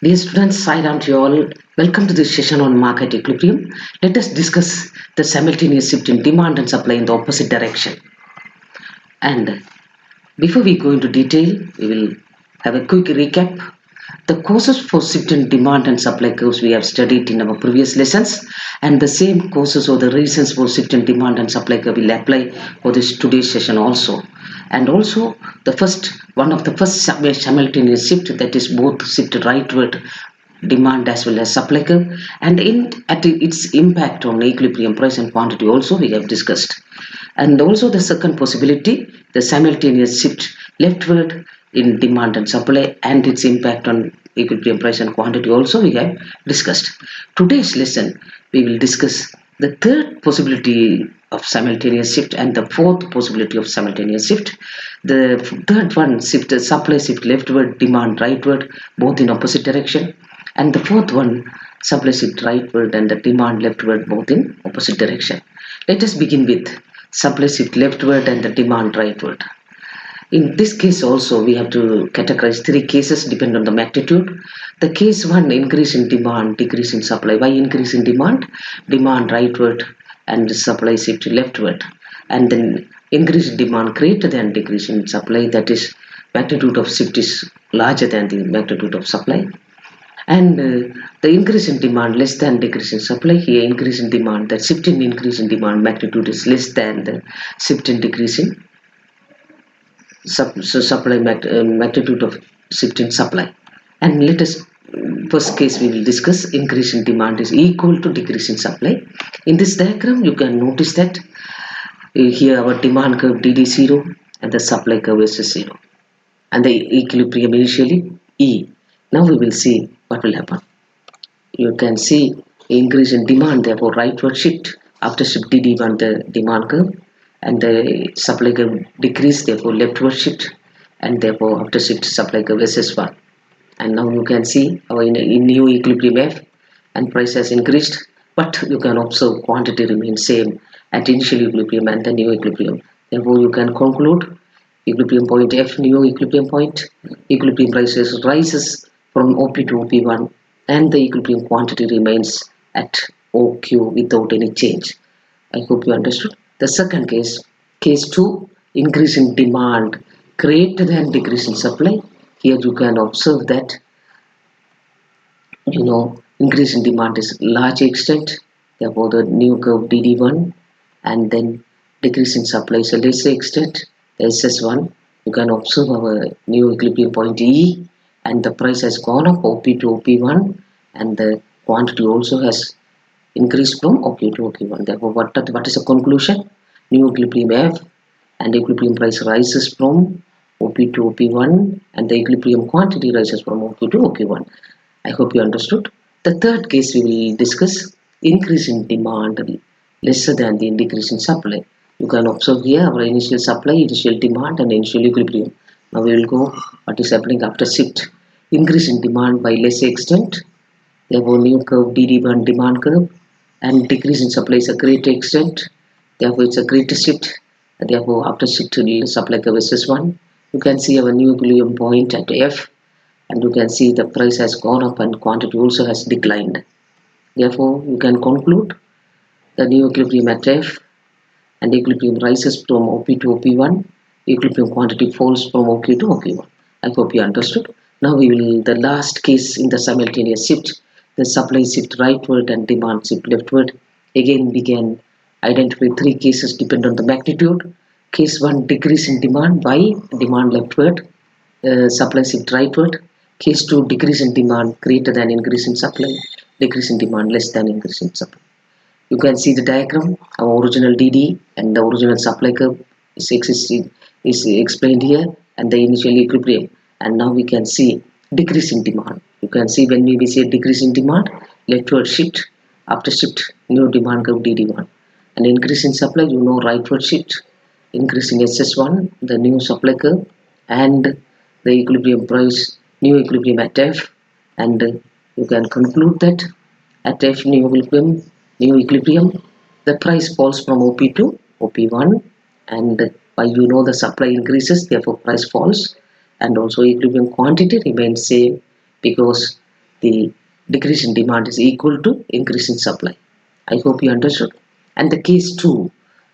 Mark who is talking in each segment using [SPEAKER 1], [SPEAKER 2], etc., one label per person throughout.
[SPEAKER 1] Dear students, Sai Ram to you all. Welcome to this session on market equilibrium. Let us discuss the simultaneous shift in demand and supply in the opposite direction. And before we go into detail, we will have a quick recap. The causes for shift in demand and supply curves we have studied in our previous lessons, and the same causes or the reasons for shift in demand and supply curve will apply for this today's session also. And also one of the first simultaneous shift, that is both shift rightward demand as well as supply curve, and at its impact on equilibrium price and quantity also we have discussed. And also the second possibility, the simultaneous shift leftward in demand and supply and its impact on equilibrium price and quantity also we have discussed. Today's lesson we will discuss the third possibility of simultaneous shift and the fourth possibility of simultaneous shift. The third one, shift supply shift leftward, demand rightward, both in opposite direction. And the fourth one, supply shift rightward and the demand leftward, both in opposite direction. Let us begin with supply shift leftward and the demand rightward. In this case also we have to categorize three cases depending on the magnitude. The case 1, increase in demand, decrease in supply. Why increase in demand? Demand rightward and supply shift leftward. And then increase in demand greater than decrease in supply, that is magnitude of shift is larger than the magnitude of supply. And the increase in demand less than decrease in supply. Here increase in demand, the shift in increase in demand magnitude is less than the shift in decrease in supply magnitude of shift in supply. And let us first case we will discuss, increase in demand is equal to decrease in supply. In this diagram you can notice that here our demand curve DD0 and the supply curve is 0 and the equilibrium initially E. Now we will see what will happen. You can see increase in demand, therefore rightward shift after shift DD1 the demand curve, and the supply curve decrease, therefore leftward shift, and therefore after shift supply curve SS1. And now you can see our in new equilibrium F and price has increased, but you can observe quantity remains same at initial equilibrium and the new equilibrium. Therefore you can conclude equilibrium point F, new equilibrium point, equilibrium prices rises from OP to OP1 and the equilibrium quantity remains at OQ without any change. I hope you understood. The second case, case 2, increase in demand greater than decrease in supply. Here you can observe that increase in demand is large extent, therefore the new curve DD1, and then decrease in supply is a lesser extent, SS1. You can observe our new equilibrium point E, and the price has gone up OP to OP1 and the quantity also has increased from OP to OP1. Therefore what is the conclusion? New equilibrium F and equilibrium price rises from OP to OP1 and the equilibrium quantity rises from OP to OP1. I hope you understood. The third case we will discuss, increase in demand lesser than the decrease in supply. You can observe here our initial supply, initial demand and initial equilibrium. Now we will go what is happening after shift. Increase in demand by less extent, therefore new curve DD1 demand curve, and decrease in supply is a greater extent, therefore it's a greater shift, and therefore after shift to supply curve SS1. You can see our new equilibrium point at F, and you can see the price has gone up and quantity also has declined. Therefore you can conclude the new equilibrium at F and equilibrium rises from OP to OP1, equilibrium quantity falls from OQ to OP1. I hope you understood. Now we will, the last case in the simultaneous shift, the supply shift rightward and demand shift leftward. Again we can identify three cases depend on the magnitude. Case 1, decrease in demand by demand leftward, supply shift rightward. Case 2, decrease in demand greater than increase in supply, decrease in demand less than increase in supply. You can see the diagram, our original DD and the original supply curve is explained here and the initial equilibrium. And now we can see decrease in demand. You can see when we say decrease in demand, leftward shift, after shift new demand curve DD1, and increase in supply, rightward shift, increase in SS1, the new supply curve, and the equilibrium price, new equilibrium at F, and you can conclude that at F new equilibrium, the price falls from OP to OP1, and by the supply increases, therefore price falls, and also equilibrium quantity remains same because the decrease in demand is equal to increase in supply. I hope you understood. And the case 2,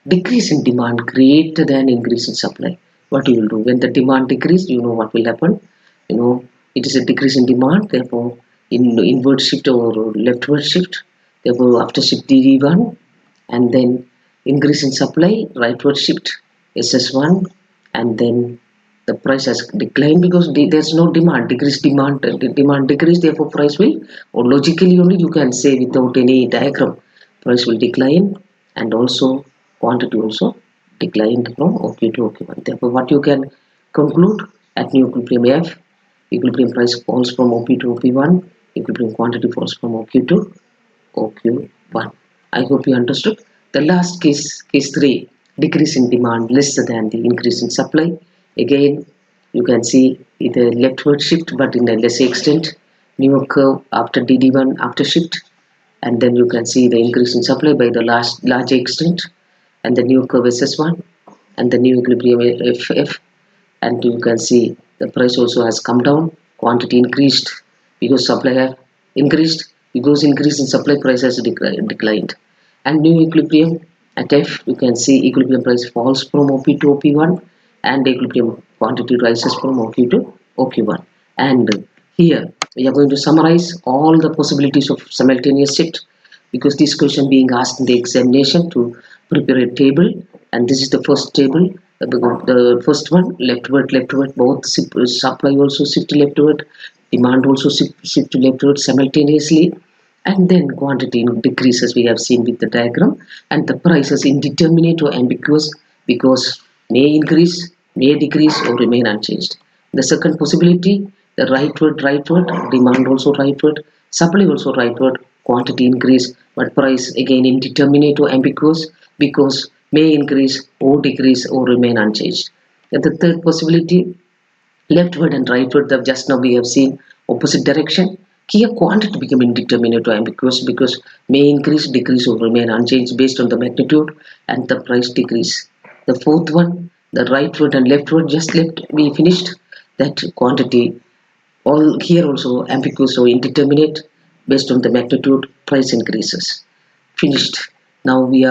[SPEAKER 1] decrease in demand greater than increase in supply. What you will do when the demand decrease, you know what will happen. You know it is a decrease in demand, therefore in inward shift or leftward shift. Therefore after shift DD1, and then increase in supply, rightward shift SS1, and then the price has declined because there's no demand, decrease demand, demand decrease, therefore price will, or logically only you can say without any diagram, price will decline, and also quantity also declined from OQ to OQ1. Therefore what you can conclude, at new equilibrium F, equilibrium price falls from OP to OP1, equilibrium quantity falls from OQ to OQ1. I hope you understood. The last case, case 3, decrease in demand less than the increase in supply. Again, you can see the leftward shift but in a lesser extent. New curve after DD1 after shift, and then you can see the increase in supply by the large extent, and the new curve SS1, and the new equilibrium FF, and you can see the price also has come down, quantity increased because supply have increased, because increase in supply, price has declined. And new equilibrium at F, you can see equilibrium price falls from OP to OP1, and equilibrium quantity rises from OQ to OQ1. And here we are going to summarize all the possibilities of simultaneous shift, because this question being asked in the examination to prepare a table, and this is the first table. The first one, leftward, both supply also shift leftward, demand also shift leftward simultaneously, and then quantity decreases, we have seen with the diagram, and the price is indeterminate or ambiguous because may increase, may decrease, or remain unchanged. The second possibility, the rightward, demand also rightward, supply also rightward, quantity increase, but price again indeterminate or ambiguous because may increase or decrease or remain unchanged. And the third possibility, leftward and rightward, just now we have seen opposite direction. Here quantity become indeterminate or ambiguous because may increase, decrease, or remain unchanged based on the magnitude, and the price decrease. The fourth one, the rightward and leftward, just left we finished that quantity, all here also ambiguous or indeterminate based on the magnitude, price increases. Finished. Now you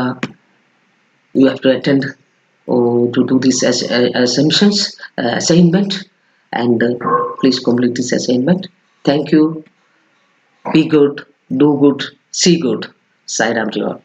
[SPEAKER 1] have to attend or to do this as assumptions assignment, and please complete this assignment. Thank you. Be good, do good, see good. Sai Ram to you all.